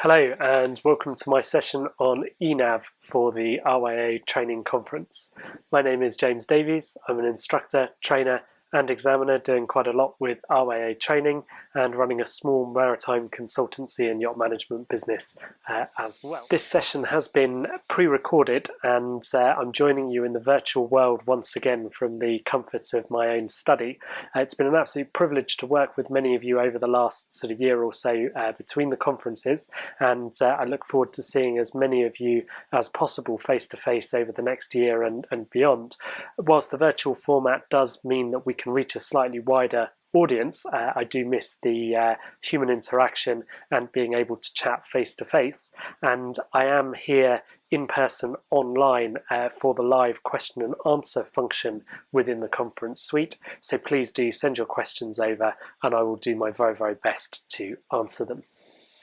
Hello and welcome to my session on eNav for the RYA training conference. My name is James Davies. I'm an instructor, trainer and examiner doing quite a lot with RYA training and running a small maritime consultancy and yacht management business as well. This session has been pre-recorded and I'm joining you in the virtual world once again from the comfort of my own study. It's been an absolute privilege to work with many of you over the last sort of year or so between the conferences, and I look forward to seeing as many of you as possible face to face over the next year and beyond. Whilst the virtual format does mean that we can reach a slightly wider audience, I do miss the human interaction and being able to chat face to face, and I am here in person online for the live question and answer function within the conference suite, so please do send your questions over and I will do my very best to answer them.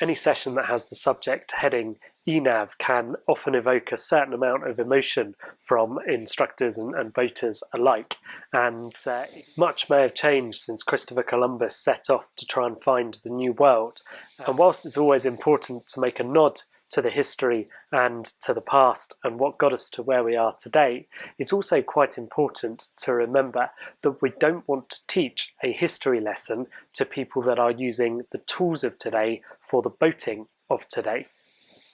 Any session that has the subject heading eNav can often evoke a certain amount of emotion from instructors and boaters alike, and much may have changed since Christopher Columbus set off to try and find the New World. And whilst it's always important to make a nod to the history and to the past and what got us to where we are today, it's also quite important to remember that we don't want to teach a history lesson to people that are using the tools of today for the boating of today.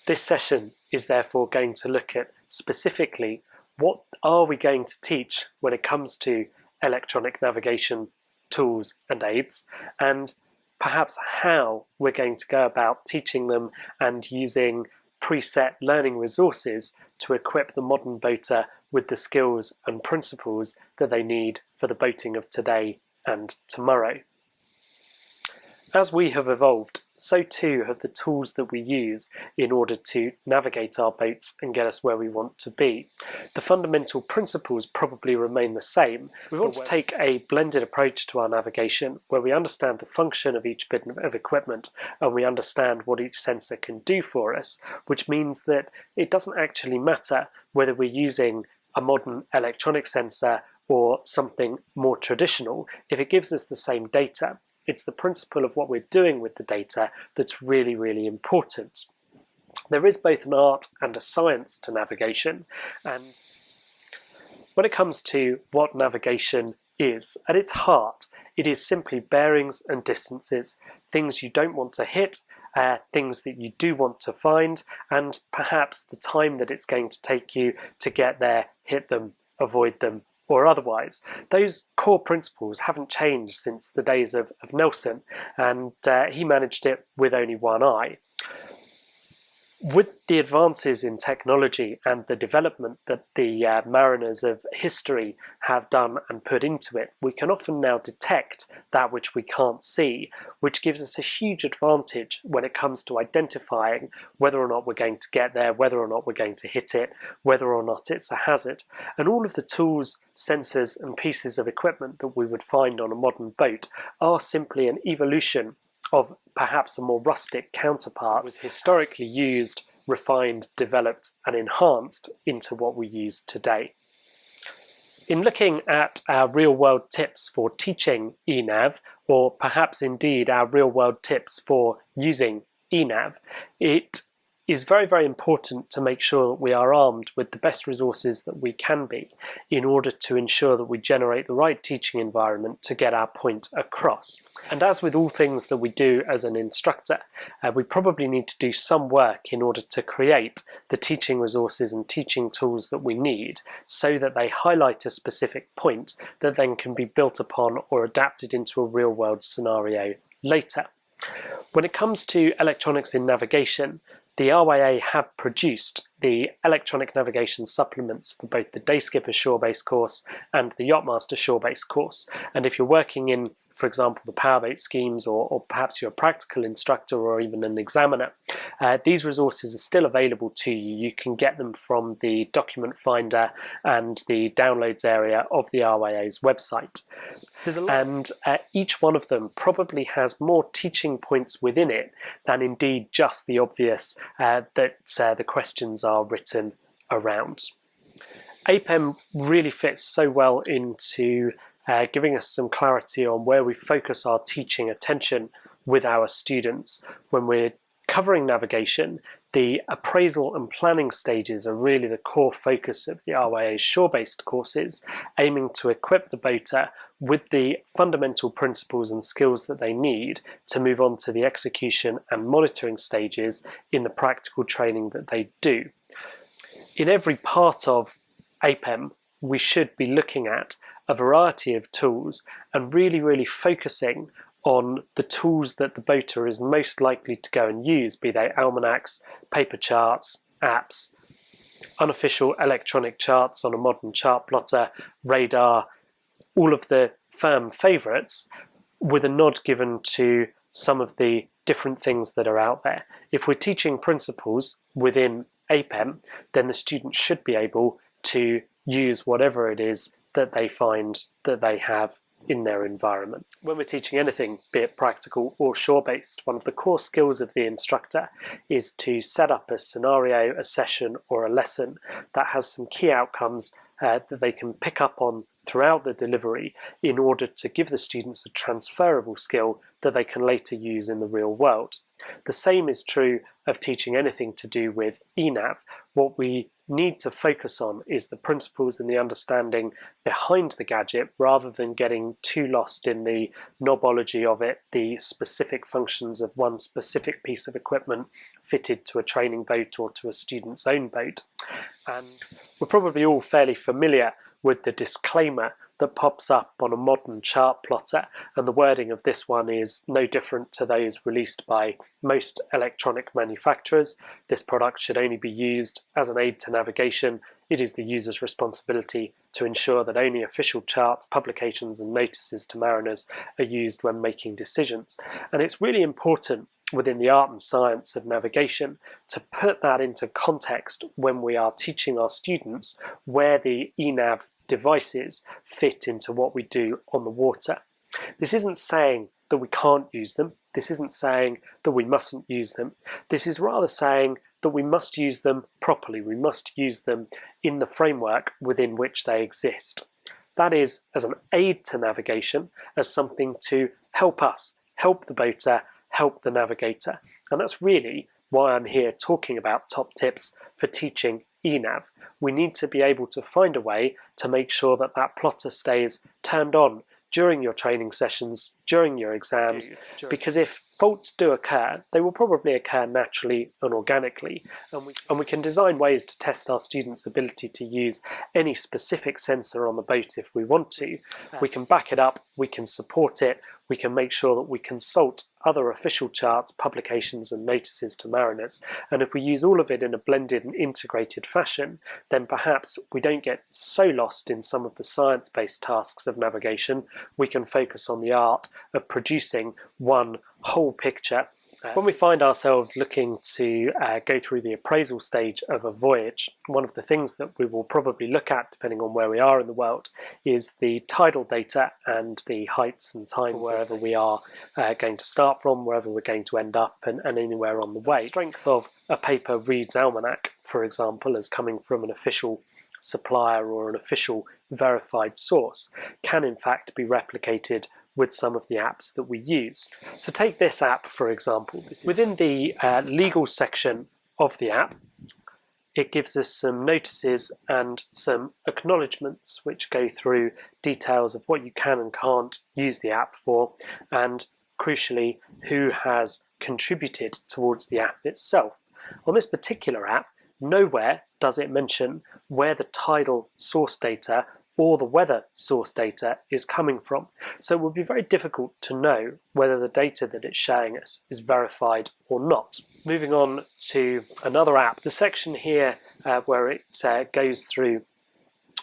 This session is therefore going to look at specifically what are we going to teach when it comes to electronic navigation tools and aids, and perhaps how we're going to go about teaching them and using preset learning resources to equip the modern boater with the skills and principles that they need for the boating of today and tomorrow. As we have evolved, so too have the tools that we use in order to navigate our boats and get us where we want to be. The fundamental principles probably remain the same. We want to take a blended approach to our navigation where we understand the function of each bit of equipment and we understand what each sensor can do for us, which means that it doesn't actually matter whether we're using a modern electronic sensor or something more traditional if it gives us the same data. It's the principle of what we're doing with the data that's really important. There is both an art and a science to navigation, and when it comes to what navigation is, at its heart, it is simply bearings and distances, things you don't want to hit, things that you do want to find, and perhaps the time that it's going to take you to get there, hit them, avoid them, or otherwise. Those core principles haven't changed since the days of Nelson, and he managed it with only one eye. With the advances in technology and the development that the mariners of history have done and put into it, we can often now detect that which we can't see, which gives us a huge advantage when it comes to identifying whether or not we're going to get there, whether or not we're going to hit it, whether or not it's a hazard. And all of the tools, sensors and pieces of equipment that we would find on a modern boat are simply an evolution of perhaps a more rustic counterpart, was historically used, refined, developed and enhanced into what we use today. In looking at our real-world tips for teaching eNav, or perhaps indeed our real-world tips for using eNav, it is very important to make sure that we are armed with the best resources that we can be in order to ensure that we generate the right teaching environment to get our point across. And as with all things that we do as an instructor, we probably need to do some work in order to create the teaching resources and teaching tools that we need so that they highlight a specific point that then can be built upon or adapted into a real-world scenario later. When it comes to electronics in navigation, the RYA have produced the electronic navigation supplements for both the Day Skipper Shore-Based course and the Yachtmaster Shore-Based course. And if you're working in, for example, the powerboat schemes, or perhaps you're a practical instructor or even an examiner, these resources are still available to you. You can get them from the document finder and the downloads area of the RYA's website. And each one of them probably has more teaching points within it than indeed just the obvious that the questions are written around. APEM really fits so well into giving us some clarity on where we focus our teaching attention with our students when we're covering navigation, the appraisal and planning stages are really the core focus of the RYA's shore-based courses, aiming to equip the boater with the fundamental principles and skills that they need to move on to the execution and monitoring stages in the practical training that they do. In every part of APEM, we should be looking at a variety of tools and really focusing on the tools that the boater is most likely to go and use, be they almanacs, paper charts, apps, unofficial electronic charts on a modern chart plotter, radar, all of the firm favourites, with a nod given to some of the different things that are out there. If we're teaching principles within APEM, then the student should be able to use whatever it is that they find that they have in their environment. When we're teaching anything, be it practical or shore-based, one of the core skills of the instructor is to set up a scenario, a session, or a lesson that has some key outcomes that they can pick up on throughout the delivery in order to give the students a transferable skill that they can later use in the real world. The same is true of teaching anything to do with eNav. What we need to focus on is the principles and the understanding behind the gadget rather than getting too lost in the knobology of it, the specific functions of one specific piece of equipment fitted to a training boat or to a student's own boat. And we're probably all fairly familiar with the disclaimer that pops up on a modern chart plotter, and the wording of this one is no different to those released by most electronic manufacturers. This product should only be used as an aid to navigation. It is the user's responsibility to ensure that only official charts, publications and notices to mariners are used when making decisions. And it's really important within the art and science of navigation to put that into context when we are teaching our students where the eNav devices fit into what we do on the water. This isn't saying that we can't use them. This isn't saying that we mustn't use them. This is rather saying that we must use them properly. We must use them in the framework within which they exist. That is, as an aid to navigation, as something to help us, help the boater, help the navigator. And that's really why I'm here talking about top tips for teaching eNav. We need to be able to find a way to make sure that that plotter stays turned on during your training sessions, during your exams, because if faults do occur, they will probably occur naturally and organically, and we can design ways to test our students' ability to use any specific sensor on the boat if we want to. We can back it up, we can support it, we can make sure that we consult other official charts, publications and notices to mariners, and if we use all of it in a blended and integrated fashion, then perhaps we don't get so lost in some of the science-based tasks of navigation. We can focus on the art of producing one whole picture. When we find ourselves looking to go through the appraisal stage of a voyage, one of the things that we will probably look at, depending on where we are in the world, is the tidal data and the heights and times wherever we are going to start from, wherever we're going to end up, and anywhere on the way. The strength of a paper reads almanac, for example, as coming from an official supplier or an official verified source, can in fact be replicated with some of the apps that we use. So take this app, for example. Within the legal section of the app, it gives us some notices and some acknowledgements which go through details of what you can and can't use the app for, and crucially, who has contributed towards the app itself. On this particular app, nowhere does it mention where the tidal source data or the weather source data is coming from. So it would be very difficult to know whether the data that it's showing us is verified or not. Moving on to another app, the section here where it goes through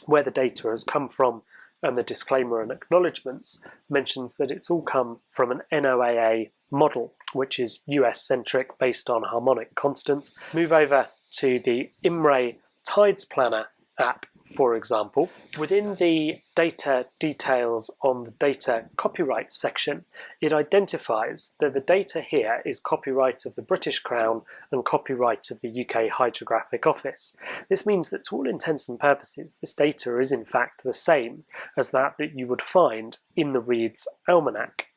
where the data has come from and the disclaimer and acknowledgements mentions that it's all come from an NOAA model, which is US-centric based on harmonic constants. Move over to the IMRE Tides Planner app, for example. Within the data details on the data copyright section, it identifies that the data here is copyright of the British Crown and copyright of the UK Hydrographic Office. This means that to all intents and purposes, this data is in fact the same as that you would find in the Reed's Almanac.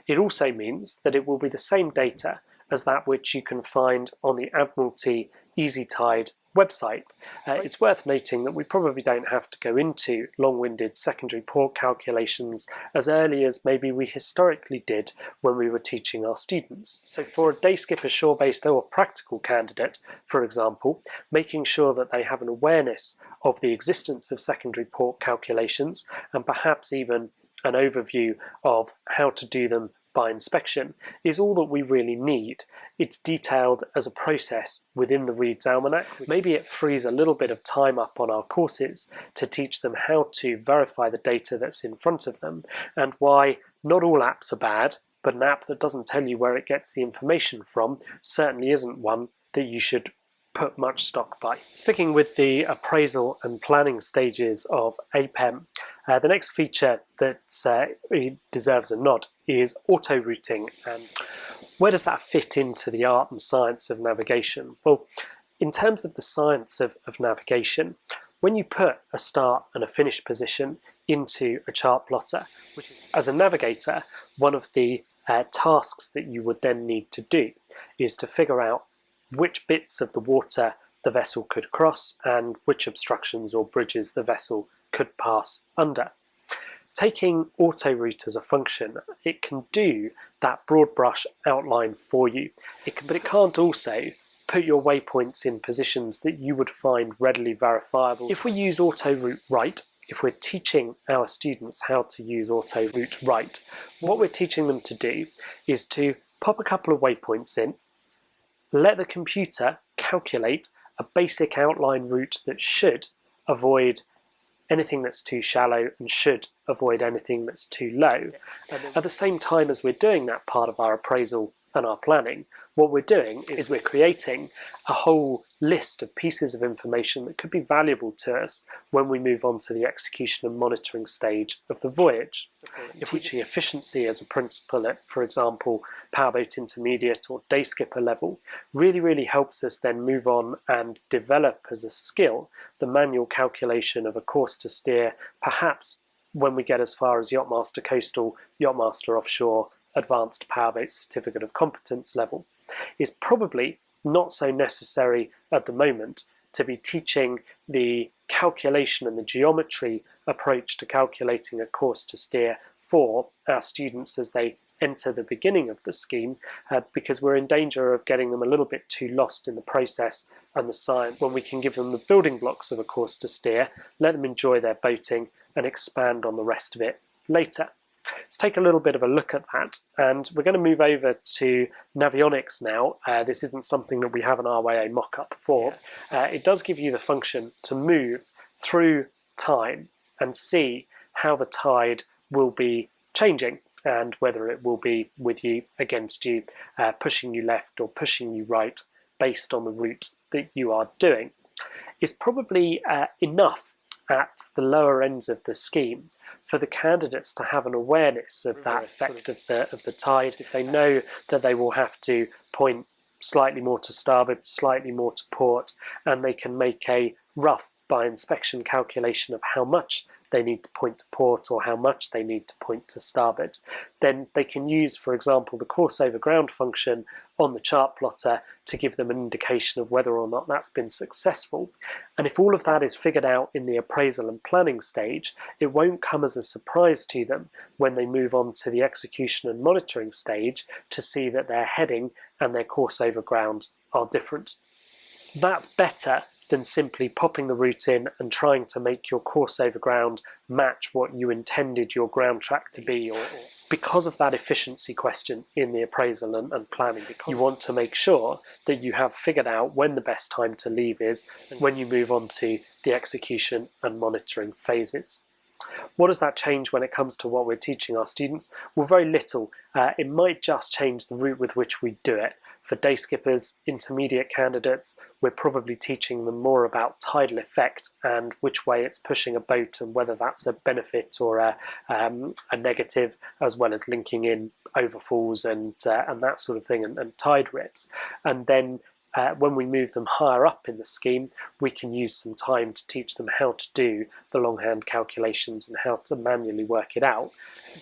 It also means that it will be the same data as that which you can find on the Admiralty Easy Tide website. It's worth noting that we probably don't have to go into long-winded secondary port calculations as early as maybe we historically did when we were teaching our students. So for a day skipper shore-based or practical candidate, for example, making sure that they have an awareness of the existence of secondary port calculations and perhaps even an overview of how to do them by inspection is all that we really need. It's detailed as a process within the Reed's Almanac. Maybe it frees a little bit of time up on our courses to teach them how to verify the data that's in front of them and why not all apps are bad, but an app that doesn't tell you where it gets the information from certainly isn't one that you should put much stock by. Sticking with the appraisal and planning stages of APEM, the next feature that deserves a nod is auto-routing. And where does that fit into the art and science of navigation? Well, in terms of the science of navigation, when you put a start and a finish position into a chart plotter, which is, as a navigator, one of the tasks that you would then need to do is to figure out which bits of the water the vessel could cross and which obstructions or bridges the vessel could pass under. Taking auto-route as a function, it can do that broad brush outline for you, but it can't also put your waypoints in positions that you would find readily verifiable. If we use auto-route right, if we're teaching our students how to use auto-route right, what we're teaching them to do is to pop a couple of waypoints in, let the computer calculate a basic outline route that should avoid anything that's too shallow and should avoid anything that's too low. At the same time as we're doing that part of our appraisal and our planning, what we're doing is we're creating a whole list of pieces of information that could be valuable to us when we move on to the execution and monitoring stage of the voyage. If teaching efficiency as a principle at, for example, powerboat intermediate or day skipper level, really helps us then move on and develop as a skill the manual calculation of a course to steer, perhaps when we get as far as Yachtmaster Coastal, Yachtmaster Offshore, Advanced Powerboat Certificate of Competence level. Is probably not so necessary at the moment to be teaching the calculation and the geometry approach to calculating a course to steer for our students as they enter the beginning of the scheme, because we're in danger of getting them a little bit too lost in the process and the science when we can give them the building blocks of a course to steer, let them enjoy their boating and expand on the rest of it later. Let's take a little bit of a look at that, and we're going to move over to Navionics now. This isn't something that we have an RYA mock-up for. It does give you the function to move through time and see how the tide will be changing and whether it will be with you, against you, pushing you left or pushing you right based on the route that you are doing. It's probably enough at the lower ends of the scheme for the candidates to have an awareness of that effect of the tide. If they know that they will have to point slightly more to starboard, slightly more to port, and they can make a rough by inspection calculation of how much they need to point to port or how much they need to point to starboard, then they can use, for example, the course over ground function on the chart plotter to give them an indication of whether or not that's been successful. And if all of that is figured out in the appraisal and planning stage, it won't come as a surprise to them when they move on to the execution and monitoring stage to see that their heading and their course over ground are different. That's better than simply popping the route in and trying to make your course over ground match what you intended your ground track to be, or because of that efficiency question in the appraisal and planning. You want to make sure that you have figured out when the best time to leave is when you move on to the execution and monitoring phases. What does that change when it comes to what we're teaching our students? Well, very little. It might just change the route with which we do it. For day skippers, intermediate candidates, we're probably teaching them more about tidal effect and which way it's pushing a boat and whether that's a benefit or a negative, as well as linking in overfalls and that sort of thing and tide rips. And then when we move them higher up in the scheme, we can use some time to teach them how to do the longhand calculations and how to manually work it out.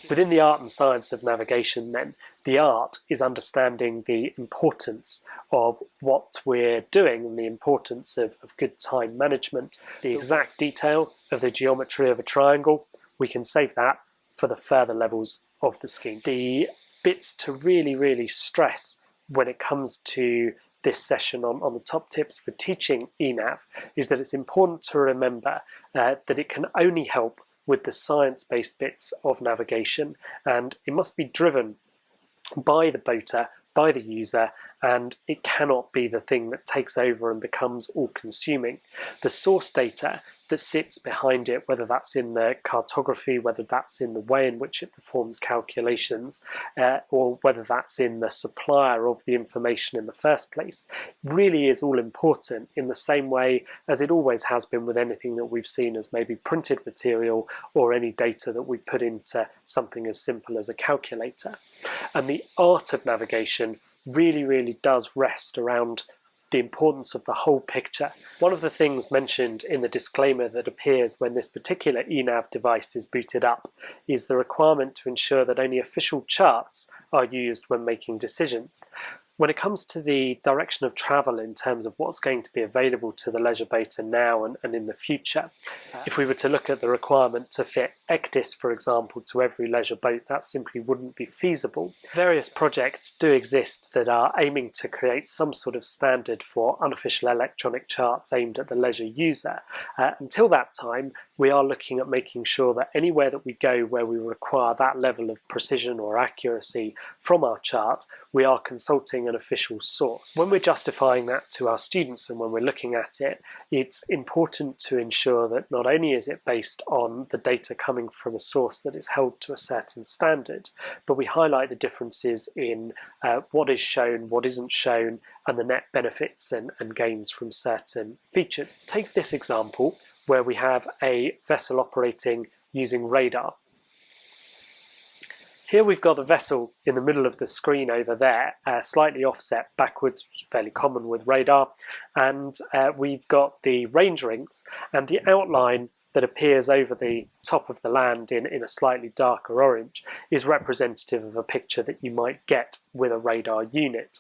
Within the art and science of navigation then, The art is understanding the importance of what we're doing and the importance of good time management. The exact detail of the geometry of a triangle, we can save that for the further levels of the scheme. The bits to really stress when it comes to this session on the top tips for teaching eNav is that it's important to remember that it can only help with the science-based bits of navigation, and it must be driven by the boater, by the user, and it cannot be the thing that takes over and becomes all-consuming. The source data that sits behind it, whether that's in the cartography, whether that's in the way in which it performs calculations, or whether that's in the supplier of the information in the first place, really is all important in the same way as it always has been with anything that we've seen as maybe printed material or any data that we put into something as simple as a calculator. And the art of navigation really does rest around the importance of the whole picture. One of the things mentioned in the disclaimer that appears when this particular eNav device is booted up is the requirement to ensure that only official charts are used when making decisions. When it comes to the direction of travel in terms of what's going to be available to the leisure boater now and in the future, if we were to look at the requirement to fit ECDIS, for example, to every leisure boat, that simply wouldn't be feasible. Various projects do exist that are aiming to create some sort of standard for unofficial electronic charts aimed at the leisure user. Until that time, we are looking at making sure that anywhere that we go where we require that level of precision or accuracy from our chart, we are consulting an official source. When we're justifying that to our students and when we're looking at it, it's important to ensure that not only is it based on the data coming from a source that is held to a certain standard, but we highlight the differences in what is shown, what isn't shown, and the net benefits and gains from certain features. Take this example where we have a vessel operating using radar. Here we've got the vessel in the middle of the screen over there, slightly offset backwards, which is fairly common with radar, and we've got the range rings and the outline that appears over the top of the land in a slightly darker orange is representative of a picture that you might get with a radar unit.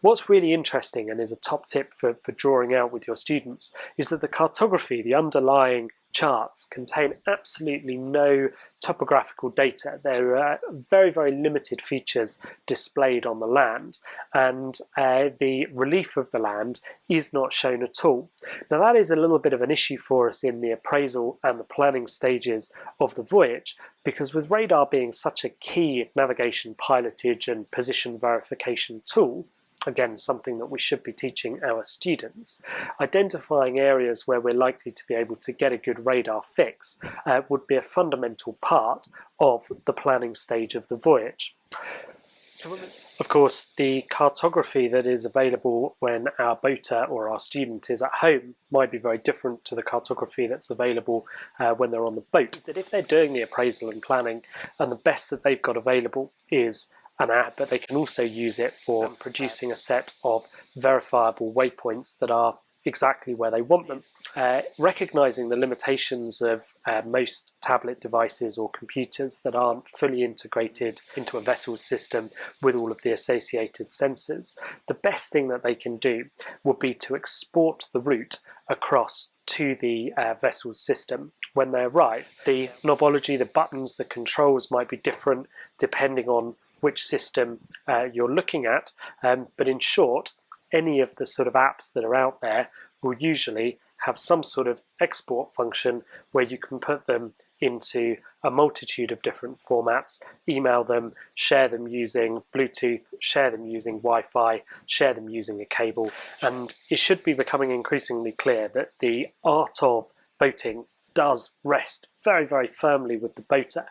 What's really interesting and is a top tip for drawing out with your students is that the cartography, the underlying charts, contain absolutely no topographical data. There are very limited features displayed on the land, and the relief of the land is not shown at all. Now that is a little bit of an issue for us in the appraisal and the planning stages of the voyage, because with radar being such a key navigation, pilotage and position verification tool, again, something that we should be teaching our students, identifying areas where we're likely to be able to get a good radar fix would be a fundamental part of the planning stage of the voyage. So, of course, the cartography that is available when our boater or our student is at home might be very different to the cartography that's available when they're on the boat. That if they're doing the appraisal and planning and the best that they've got available is an app, but they can also use it for producing a set of verifiable waypoints that are exactly where they want them. Recognizing the limitations of most tablet devices or computers that aren't fully integrated into a vessel's system with all of the associated sensors, the best thing that they can do would be to export the route across to the vessel's system when they arrive. The knobology, the buttons, the controls might be different depending on which system you're looking at, but in short, any of the sort of apps that are out there will usually have some sort of export function where you can put them into a multitude of different formats, email them, share them using Bluetooth, share them using Wi-Fi, share them using a cable, and it should be becoming increasingly clear that the art of boating does rest very firmly with the boater.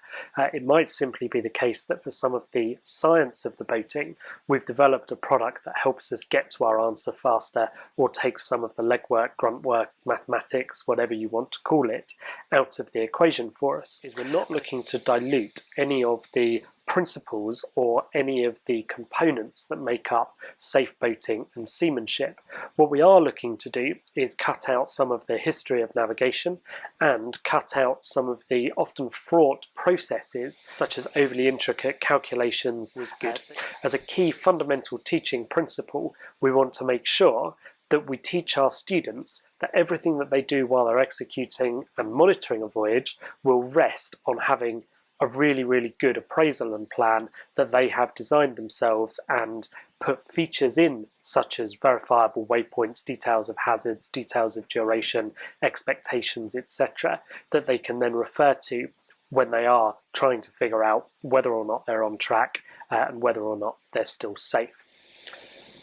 It might simply be the case that for some of the science of the boating, we've developed a product that helps us get to our answer faster or takes some of the legwork, grunt work, mathematics, whatever you want to call it, out of the equation for us. Is we're not looking to dilute any of the principles or any of the components that make up safe boating and seamanship. What we are looking to do is cut out some of the history of navigation and cut out some of the often fraught processes, such as overly intricate calculations. Was good. As a key fundamental teaching principle, we want to make sure that we teach our students that everything that they do while they're executing and monitoring a voyage will rest on having a really, really good appraisal and plan that they have designed themselves and put features in, such as verifiable waypoints, details of hazards, details of duration, expectations, etc., that they can then refer to when they are trying to figure out whether or not they're on track and whether or not they're still safe.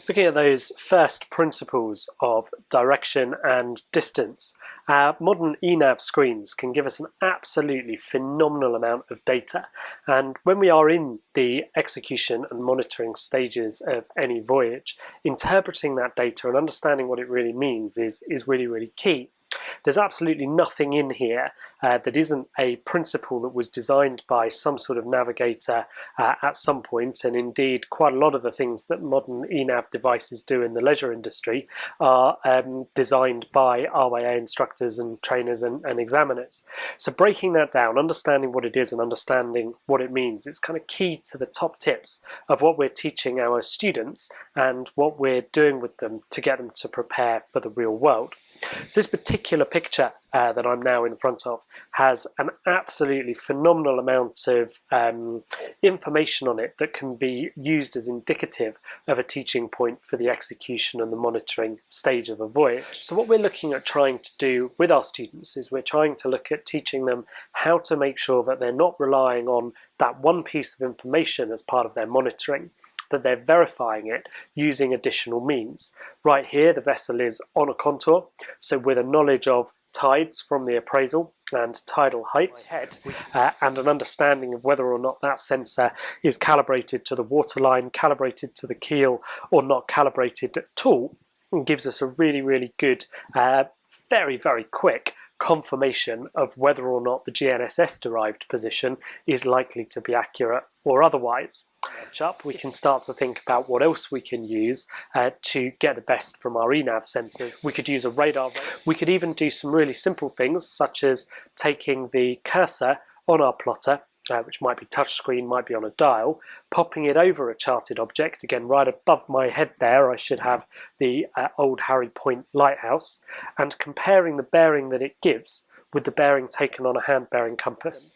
Looking at those first principles of direction and distance, modern eNav screens can give us an absolutely phenomenal amount of data, and when we are in the execution and monitoring stages of any voyage, interpreting that data and understanding what it really means is really, really key. There's absolutely nothing in here that isn't a principle that was designed by some sort of navigator at some point, and indeed quite a lot of the things that modern eNav devices do in the leisure industry are designed by RYA instructors and trainers and examiners. So breaking that down, understanding what it is and understanding what it means, is kind of key to the top tips of what we're teaching our students and what we're doing with them to get them to prepare for the real world. So this particular picture that I'm now in front of has an absolutely phenomenal amount of information on it that can be used as indicative of a teaching point for the execution and the monitoring stage of a voyage. So what we're looking at trying to do with our students is we're trying to look at teaching them how to make sure that they're not relying on that one piece of information as part of their monitoring, that they're verifying it using additional means. Right here, the vessel is on a contour, so with a knowledge of tides from the appraisal and tidal heights, and an understanding of whether or not that sensor is calibrated to the waterline, calibrated to the keel, or not calibrated at all, and gives us a really, really good, very, very quick confirmation of whether or not the GNSS-derived position is likely to be accurate or otherwise. Up, we can start to think about what else we can use to get the best from our eNav sensors. We could use a radar. We could even do some really simple things, such as taking the cursor on our plotter, which might be touchscreen, might be on a dial, popping it over a charted object. Again, right above my head there, I should have the Old Harry Point lighthouse, and comparing the bearing that it gives with the bearing taken on a hand-bearing compass.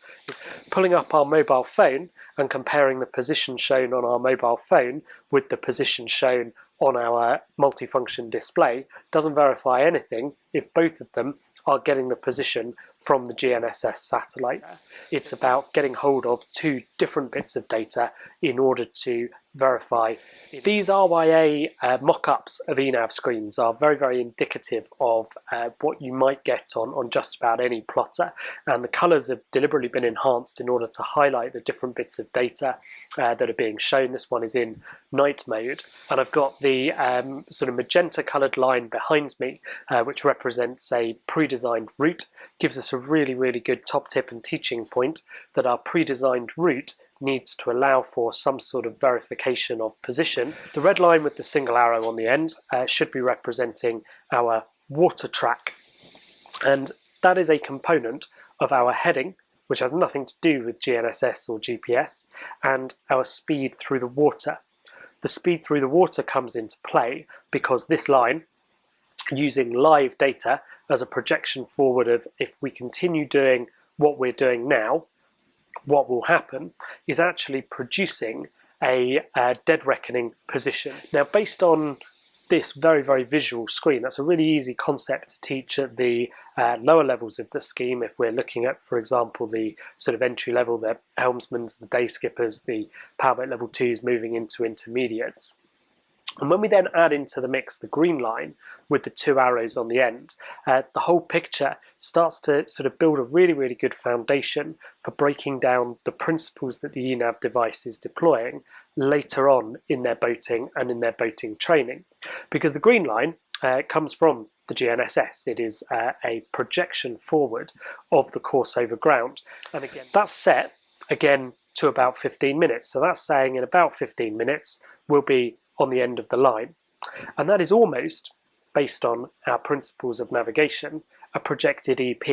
Pulling up our mobile phone and comparing the position shown on our mobile phone with the position shown on our multifunction display doesn't verify anything if both of them are getting the position from the GNSS satellites. It's about getting hold of two different bits of data in order to verify. These RYA mock-ups of eNav screens are very, very indicative of what you might get on just about any plotter, and the colours have deliberately been enhanced in order to highlight the different bits of data that are being shown. This one is in night mode, and I've got the sort of magenta coloured line behind me, which represents a pre-designed route. Gives us a really, really good top tip and teaching point that our pre-designed route needs to allow for some sort of verification of position. The red line with the single arrow on the end should be representing our water track, and that is a component of our heading, which has nothing to do with GNSS or GPS, and our speed through the water. The speed through the water comes into play because this line, using live data as a projection forward of if we continue doing what we're doing now, what will happen is actually producing a dead reckoning position. Now, based on this very, very visual screen, that's a really easy concept to teach at the lower levels of the scheme. If we're looking at, for example, the sort of entry level, the helmsmans, the day skippers, the powerboat level 2s moving into intermediates. And when we then add into the mix the green line with the two arrows on the end, the whole picture starts to sort of build a really, really good foundation for breaking down the principles that the eNav device is deploying later on in their boating and in their boating training. Because the green line comes from the GNSS. It is a projection forward of the course over ground. And again, that's set, again, to about 15 minutes. So that's saying in about 15 minutes we'll be on the end of the line. And that is almost, based on our principles of navigation, a projected EP.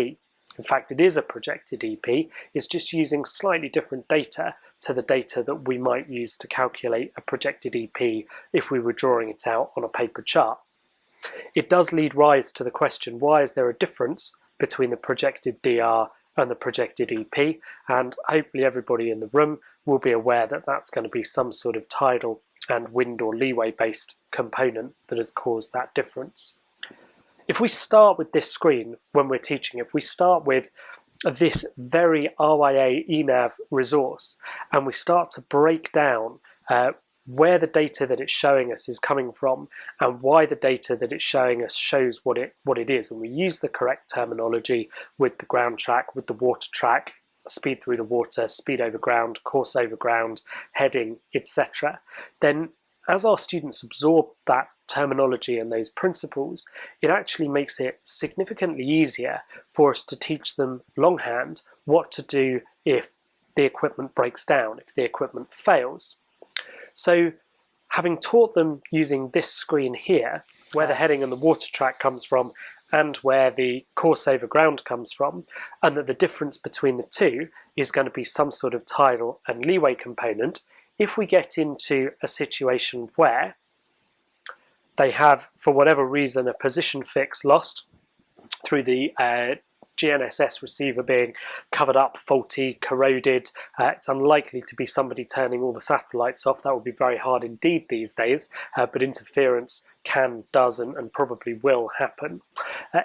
In fact, it is a projected EP. It's just using slightly different data to the data that we might use to calculate a projected EP if we were drawing it out on a paper chart. It does lead rise to the question, why is there a difference between the projected DR and the projected EP? And hopefully everybody in the room will be aware that that's going to be some sort of tidal and wind or leeway based component that has caused that difference. If we start with this screen when we're teaching, if we start with this very RYA eNav resource and we start to break down where the data that it's showing us is coming from and why the data that it's showing us shows what it is, and we use the correct terminology with the ground track, with the water track, speed through the water, speed over ground, course over ground, heading, etc., then as our students absorb that terminology and those principles, it actually makes it significantly easier for us to teach them longhand what to do if the equipment breaks down, if the equipment fails. So having taught them using this screen here, where the heading and the water track comes from and where the course over ground comes from, and that the difference between the two is going to be some sort of tidal and leeway component, if we get into a situation where they have, for whatever reason, a position fix lost through the GNSS receiver being covered up, faulty, corroded, it's unlikely to be somebody turning all the satellites off. That would be very hard indeed these days, but interference can, does, and probably will happen.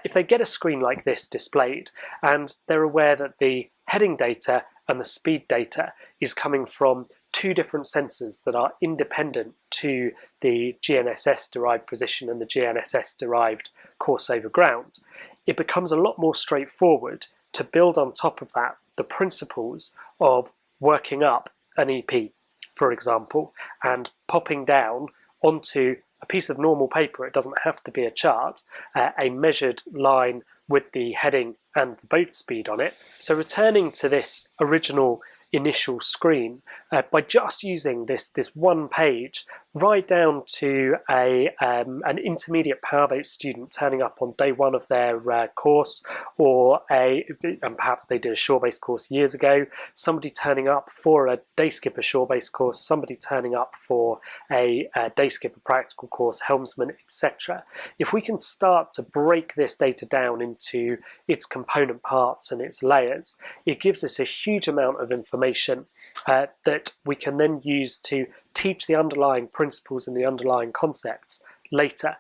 If they get a screen like this displayed and they're aware that the heading data and the speed data is coming from two different sensors that are independent to the GNSS-derived position and the GNSS-derived course over ground, it becomes a lot more straightforward to build on top of that the principles of working up an EP, for example, and popping down onto a piece of normal paper, it doesn't have to be a chart, a measured line with the heading and the boat speed on it. So returning to this original initial screen, by just using this one page, right down to an intermediate powerboat student turning up on day one of their course, or and perhaps they did a shore-based course years ago, somebody turning up for a day skipper shore-based course, somebody turning up for a day skipper practical course, helmsman, etc. If we can start to break this data down into its component parts and its layers, it gives us a huge amount of information that we can then use to teach the underlying principles and the underlying concepts later.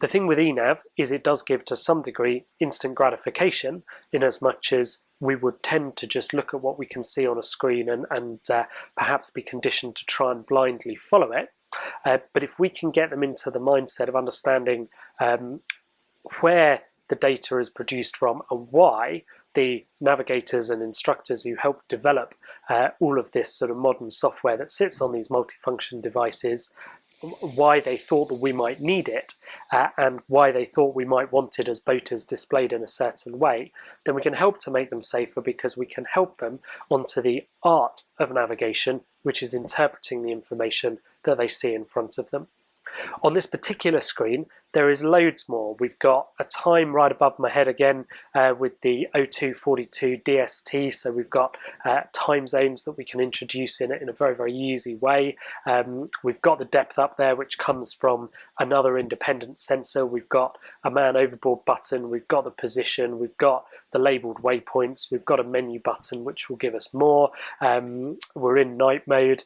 The thing with eNav is it does give to some degree instant gratification, in as much as we would tend to just look at what we can see on a screen and perhaps be conditioned to try and blindly follow it. But if we can get them into the mindset of understanding where the data is produced from and why the navigators and instructors who help develop all of this sort of modern software that sits on these multifunction devices, why they thought that we might need it, and why they thought we might want it as boaters displayed in a certain way, then we can help to make them safer, because we can help them onto the art of navigation, which is interpreting the information that they see in front of them. On this particular screen, there is loads more. We've got a time right above my head again with the 0242 DST, so we've got time zones that we can introduce in a very, very easy way. We've got the depth up there, which comes from another independent sensor. We've got a man overboard button, we've got the position, we've got the labelled waypoints, we've got a menu button which will give us more. We're in night mode.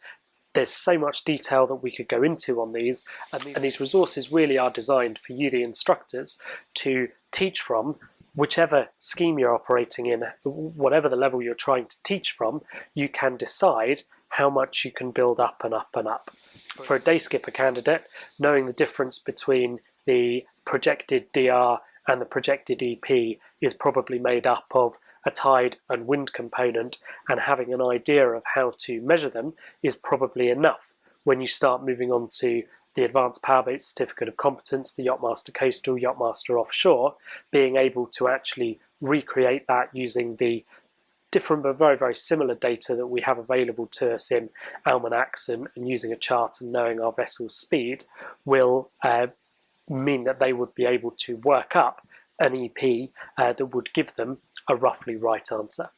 There's so much detail that we could go into on these, and these resources really are designed for you, the instructors, to teach from. Whichever scheme you're operating in, whatever the level you're trying to teach from, you can decide how much you can build up and up and up. For a day skipper candidate, knowing the difference between the projected DR and the projected EP is probably made up of a tide and wind component, and having an idea of how to measure them is probably enough. When you start moving on to the Advanced Powerboat Certificate of Competence, the Yachtmaster Coastal, Yachtmaster Offshore, being able to actually recreate that using the different but very, very similar data that we have available to us in almanacs and using a chart and knowing our vessel's speed will mean that they would be able to work up an EP that would give them a roughly right answer.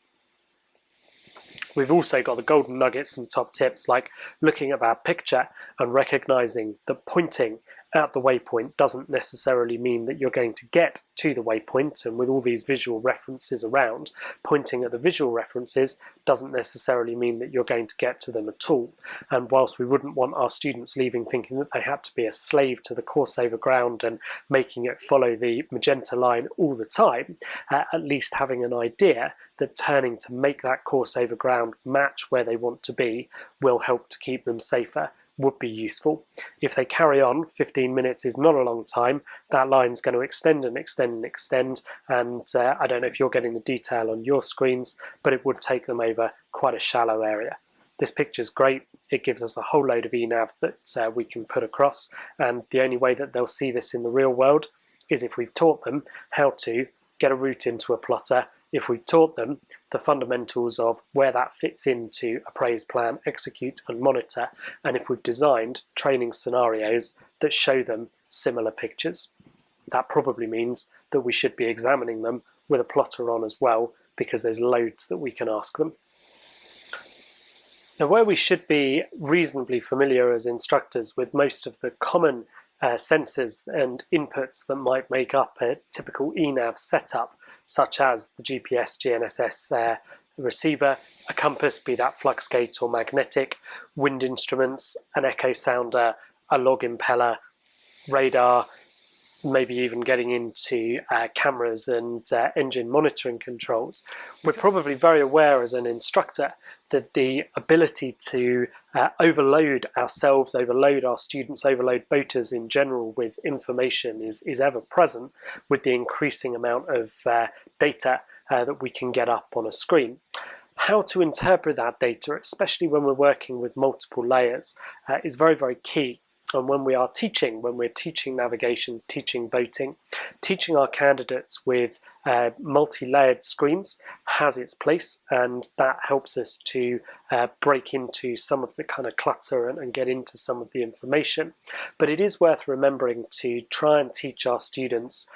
We've also got the golden nuggets and top tips, like looking at that picture and recognizing that pointing at the waypoint doesn't necessarily mean that you're going to get to the waypoint, and with all these visual references around, pointing at the visual references doesn't necessarily mean that you're going to get to them at all. And whilst we wouldn't want our students leaving thinking that they had to be a slave to the course over ground and making it follow the magenta line all the time, at least having an idea that turning to make that course over ground match where they want to be will help to keep them safer would be useful. If they carry on, 15 minutes is not a long time. That line's going to extend and extend and extend, and I don't know if you're getting the detail on your screens, but it would take them over quite a shallow area. This picture's great. It gives us a whole load of eNav that we can put across, and the only way that they'll see this in the real world is if we've taught them how to get a route into a plotter, if we've taught them the fundamentals of where that fits into appraise, plan, execute and monitor, and if we've designed training scenarios that show them similar pictures. That probably means that we should be examining them with a plotter on as well, because there's loads that we can ask them. Now, where we should be reasonably familiar as instructors with most of the common sensors and inputs that might make up a typical eNav setup, such as the GPS, GNSS receiver, a compass, be that flux gate or magnetic, wind instruments, an echo sounder, a log impeller, radar, maybe even getting into cameras and engine monitoring controls. We're probably very aware as an instructor that the ability to overload ourselves, overload our students, overload boaters in general with information is ever present with the increasing amount of data that we can get up on a screen. How to interpret that data, especially when we're working with multiple layers, is very, very key. And when we're teaching navigation, teaching boating, teaching our candidates with multi-layered screens has its place, and that helps us to break into some of the kind of clutter and get into some of the information. But it is worth remembering to try and teach our students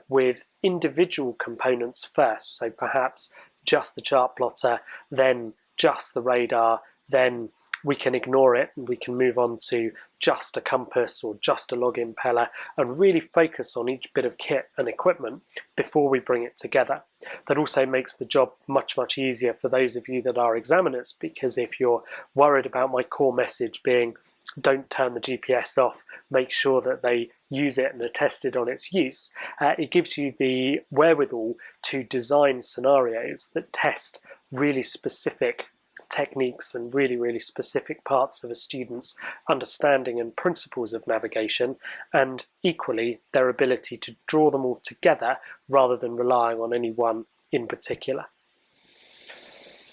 with individual components first. So perhaps just the chart plotter, then just the radar, then we can ignore it and we can move on to just a compass or just a log impeller and really focus on each bit of kit and equipment before we bring it together. That also makes the job much, much easier for those of you that are examiners, because if you're worried about my core message being don't turn the GPS off, make sure that they use it and are tested on its use, it gives you the wherewithal to design scenarios that test really specific techniques and really, really specific parts of a student's understanding and principles of navigation, and equally their ability to draw them all together rather than relying on any one in particular.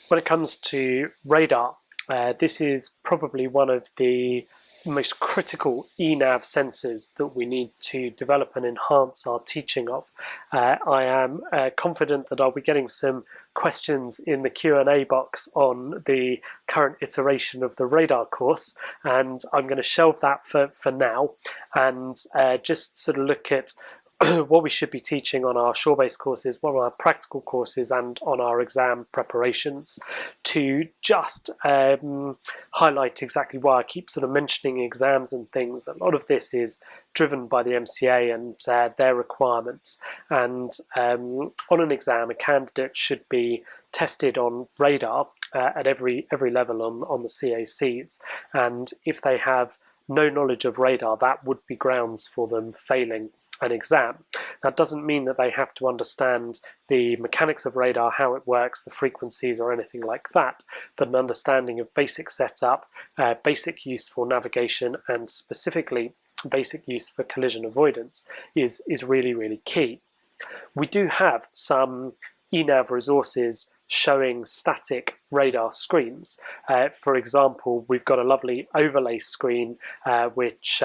When it comes to radar, this is probably one of the most critical eNav sensors that we need to develop and enhance our teaching of. I am confident that I'll be getting some questions in the Q&A box on the current iteration of the radar course, and I'm going to shelve that for now and just sort of look at what we should be teaching on our shore-based courses, what are our practical courses, and on our exam preparations, to just highlight exactly why I keep sort of mentioning exams and things. A lot of this is driven by the MCA and their requirements, and on an exam a candidate should be tested on radar at every level on the CACs, and if they have no knowledge of radar, that would be grounds for them failing an exam. That doesn't mean that they have to understand the mechanics of radar, how it works, the frequencies or anything like that, but an understanding of basic setup, basic use for navigation, and specifically basic use for collision avoidance is really, really key. We do have some eNav resources showing static radar screens. For example, we've got a lovely overlay screen which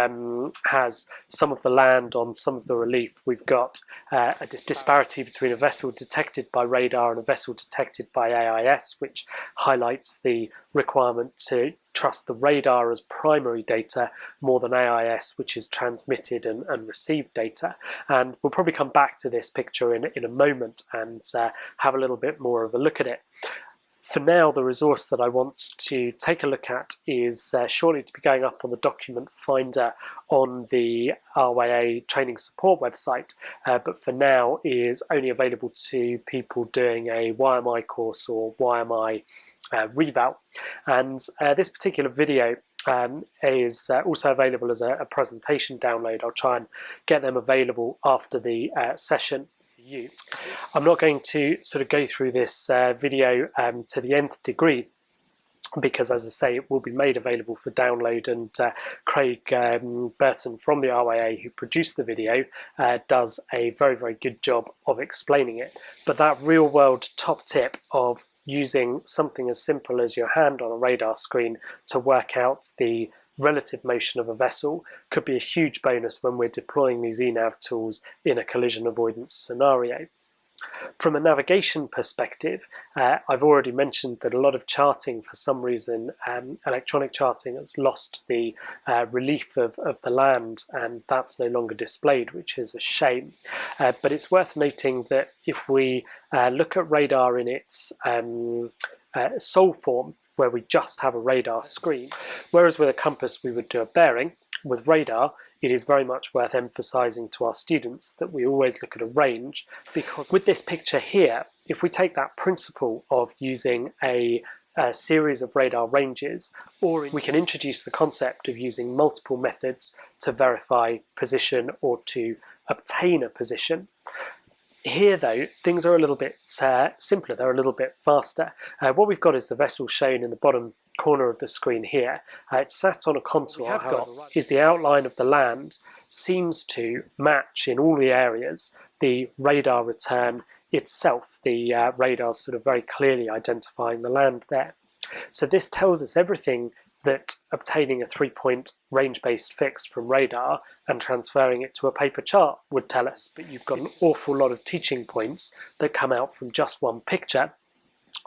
has some of the land on some of the relief. We've got a disparity between a vessel detected by radar and a vessel detected by AIS, which highlights the requirement to trust the radar as primary data more than AIS, which is transmitted and received data. And we'll probably come back to this picture in a moment and have a little bit more of a look at it. For now, the resource that I want to take a look at is shortly to be going up on the document finder on the RYA training support website, but for now is only available to people doing a YMI course or YMI reval. And this particular video is also available as a presentation download. I'll try and get them available after the session. I'm not going to sort of go through this video to the nth degree, because, as I say, it will be made available for download, and Craig Burton from the RYA, who produced the video, does a very, very good job of explaining it. But that real-world top tip of using something as simple as your hand on a radar screen to work out the relative motion of a vessel could be a huge bonus when we're deploying these eNav tools in a collision avoidance scenario. From a navigation perspective, I've already mentioned that a lot of charting, for some reason, electronic charting has lost the relief of the land, and that's no longer displayed, which is a shame. But it's worth noting that if we look at radar in its sole form, where we just have a radar screen, whereas with a compass we would do a bearing, with radar it is very much worth emphasising to our students that we always look at a range, because with this picture here, if we take that principle of using a series of radar ranges, or we can introduce the concept of using multiple methods to verify position or to obtain a position. Here, though, things are a little bit simpler, they're a little bit faster. What we've got is the vessel shown in the bottom corner of the screen here. It's sat on a contour. What we have got is the outline of the land seems to match in all the areas the radar return itself. The radar's sort of very clearly identifying the land there. So this tells us everything that obtaining a 3-point range-based fix from radar and transferring it to a paper chart would tell us. But you've got an awful lot of teaching points that come out from just one picture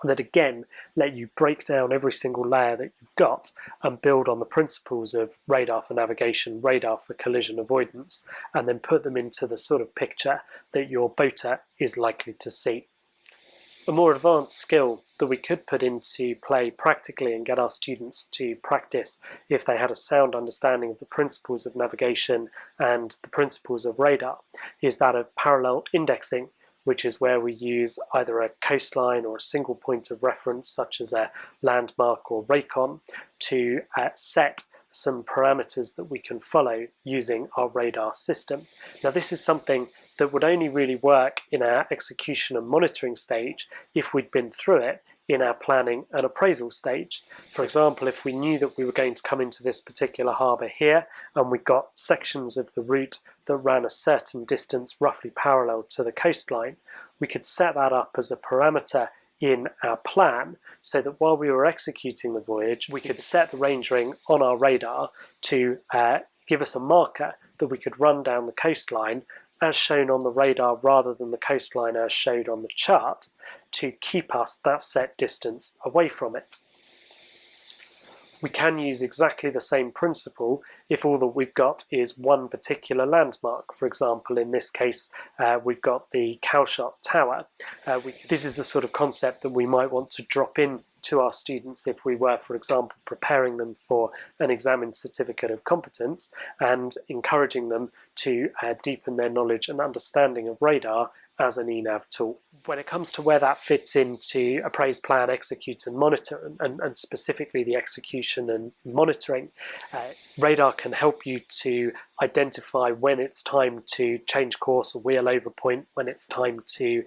that again let you break down every single layer that you've got and build on the principles of radar for navigation, radar for collision avoidance, and then put them into the sort of picture that your boater is likely to see. A more advanced skill that we could put into play practically and get our students to practice if they had a sound understanding of the principles of navigation and the principles of radar is that of parallel indexing, which is where we use either a coastline or a single point of reference, such as a landmark or raycon, to set some parameters that we can follow using our radar system. Now, this is something that would only really work in our execution and monitoring stage if we'd been through it in our planning and appraisal stage. For example, if we knew that we were going to come into this particular harbour here and we got sections of the route that ran a certain distance roughly parallel to the coastline, we could set that up as a parameter in our plan so that while we were executing the voyage, we could set the range ring on our radar to give us a marker that we could run down the coastline as shown on the radar rather than the coastline as showed on the chart, to keep us that set distance away from it. We can use exactly the same principle if all that we've got is one particular landmark. For example, in this case, we've got the Cowshot Tower. This is the sort of concept that we might want to drop in to our students if we were, for example, preparing them for an examined certificate of competence and encouraging them to deepen their knowledge and understanding of radar as an eNav tool. When it comes to where that fits into appraise, plan, execute and monitor, and specifically the execution and monitoring, radar can help you to identify when it's time to change course or wheel over point, when it's time to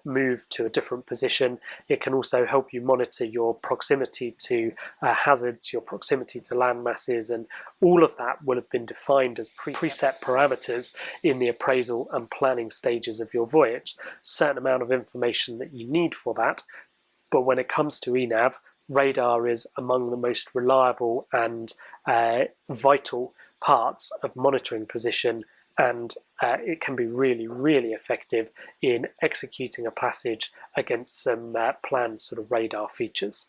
move to a different position. It can also help you monitor your proximity to hazards, your proximity to land masses, and all of that will have been defined as preset parameters in the appraisal and planning stages of your voyage. A certain amount of information that you need for that But when it comes to eNav, radar is among the most reliable and vital parts of monitoring position, and it can be really, really effective in executing a passage against some planned sort of radar features.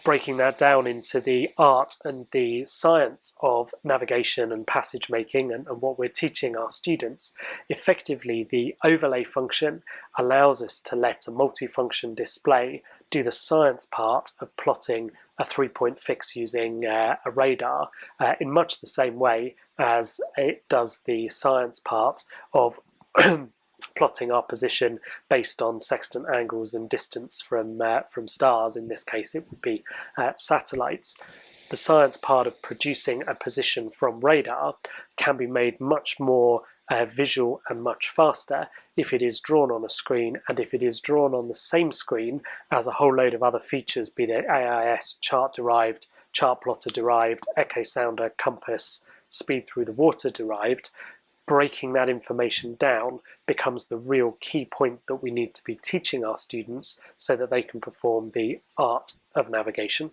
Breaking that down into the art and the science of navigation and passage making and what we're teaching our students, effectively the overlay function allows us to let a multifunction display do the science part of plotting a 3-point fix using a radar in much the same way as it does the science part of plotting our position based on sextant angles and distance from stars. In this case, it would be satellites. The science part of producing a position from radar can be made much more visual and much faster if it is drawn on a screen, and if it is drawn on the same screen as a whole load of other features, be they AIS, chart derived, chart plotter derived, echo sounder, compass, speed through the water derived. Breaking that information down becomes the real key point that we need to be teaching our students so that they can perform the art of navigation.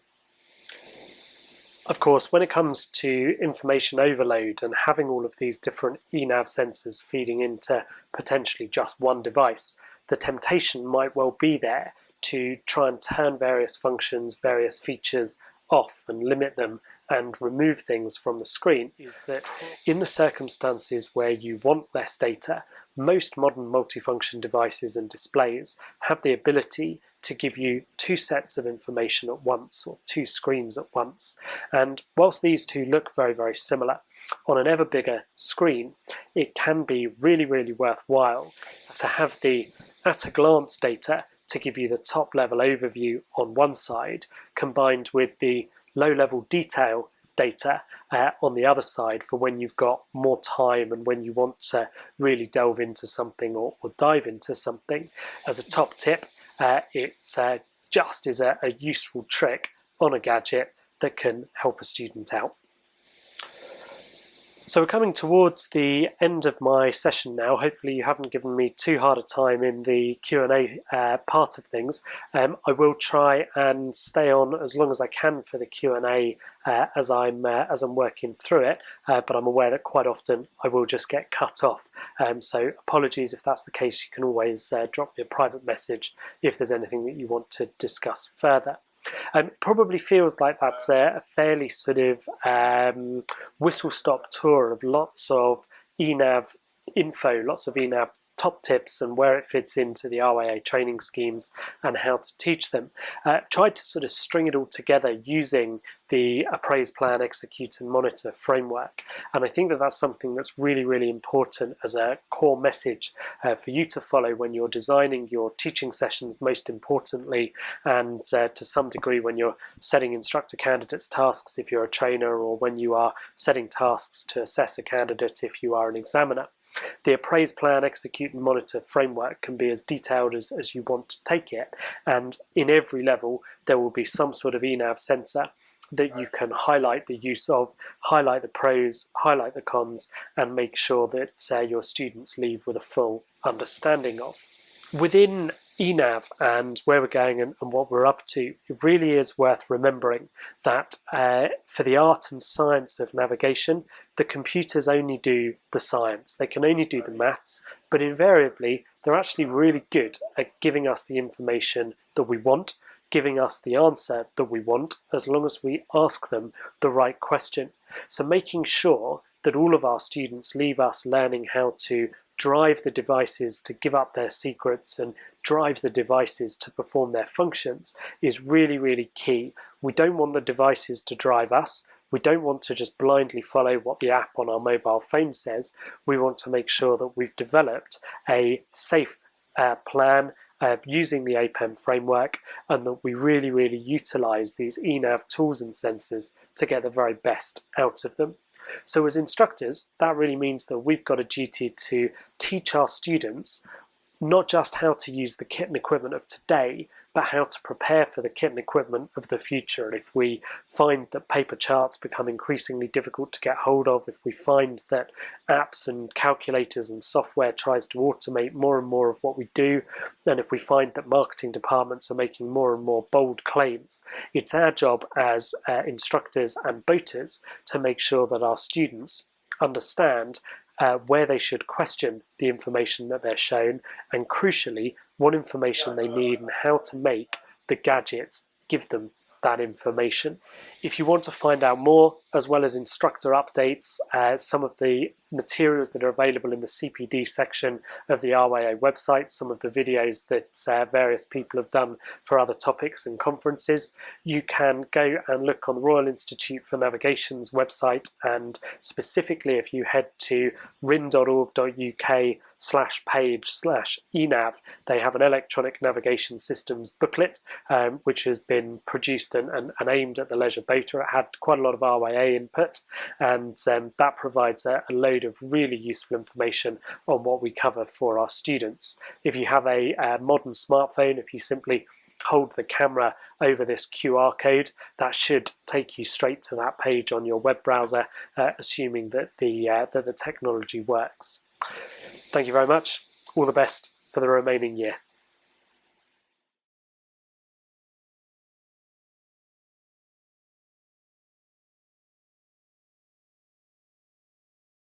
Of course, when it comes to information overload and having all of these different eNav sensors feeding into potentially just one device, the temptation might well be there to try and turn various functions, various features off and limit them and remove things from the screen. Is that in the circumstances where you want less data, most modern multifunction devices and displays have the ability to give you two sets of information at once, or two screens at once. And whilst these two look very, very similar, on an ever bigger screen, it can be really, really worthwhile to have the at-a-glance data to give you the top-level overview on one side, combined with the low-level detail data on the other side for when you've got more time and when you want to really delve into something or dive into something. As a top tip, it just is a useful trick on a gadget that can help a student out. So we're coming towards the end of my session now. Hopefully you haven't given me too hard a time in the Q&A part of things. I will try and stay on as long as I can for the Q&A as I'm working through it, but I'm aware that quite often I will just get cut off. So apologies if that's the case. You can always drop me a private message if there's anything that you want to discuss further. It probably feels like that's a fairly sort of whistle-stop tour of lots of eNav info, lots of eNav top tips and where it fits into the RYA training schemes and how to teach them. Tried to sort of string it all together using the appraise, plan, execute and monitor framework. And I think that that's something that's really, really important as a core message for you to follow when you're designing your teaching sessions, most importantly, and to some degree when you're setting instructor candidates tasks if you're a trainer, or when you are setting tasks to assess a candidate if you are an examiner. The appraise, plan, execute and monitor framework can be as detailed as you want to take it, and in every level there will be some sort of eNav sensor that you can highlight the use of, highlight the pros, highlight the cons, and make sure that your students leave with a full understanding of. Within eNav and where we're going and what we're up to, it really is worth remembering that for the art and science of navigation, the computers only do the science. They can only do the maths, but invariably they're actually really good at giving us the information that we want, giving us the answer that we want, as long as we ask them the right question. So making sure that all of our students leave us learning how to drive the devices to give up their secrets and drive the devices to perform their functions is really, really key. We don't want the devices to drive us. We don't want to just blindly follow what the app on our mobile phone says. We want to make sure that we've developed a safe plan using the APEM framework, and that we really, really utilize these eNav tools and sensors to get the very best out of them. So as instructors, that really means that we've got a duty to teach our students not just how to use the kit and equipment of today, but how to prepare for the kit and equipment of the future. And if we find that paper charts become increasingly difficult to get hold of, if we find that apps and calculators and software tries to automate more and more of what we do, and if we find that marketing departments are making more and more bold claims, it's our job as instructors and boaters to make sure that our students understand where they should question the information that they're shown, and crucially, what information they need and how to make the gadgets give them that information. If you want to find out more, as well as instructor updates, some of the materials that are available in the CPD section of the RYA website, some of the videos that various people have done for other topics and conferences, you can go and look on the Royal Institute for Navigation's website, and specifically if you head to rin.org.uk/page/eNav, they have an electronic navigation systems booklet which has been produced and aimed at the leisure boater. It had quite a lot of RYA input, and that provides a load of really useful information on what we cover for our students. If you have a modern smartphone, if you simply hold the camera over this QR code, that should take you straight to that page on your web browser, assuming that the technology works. Thank you very much. All the best for the remaining year.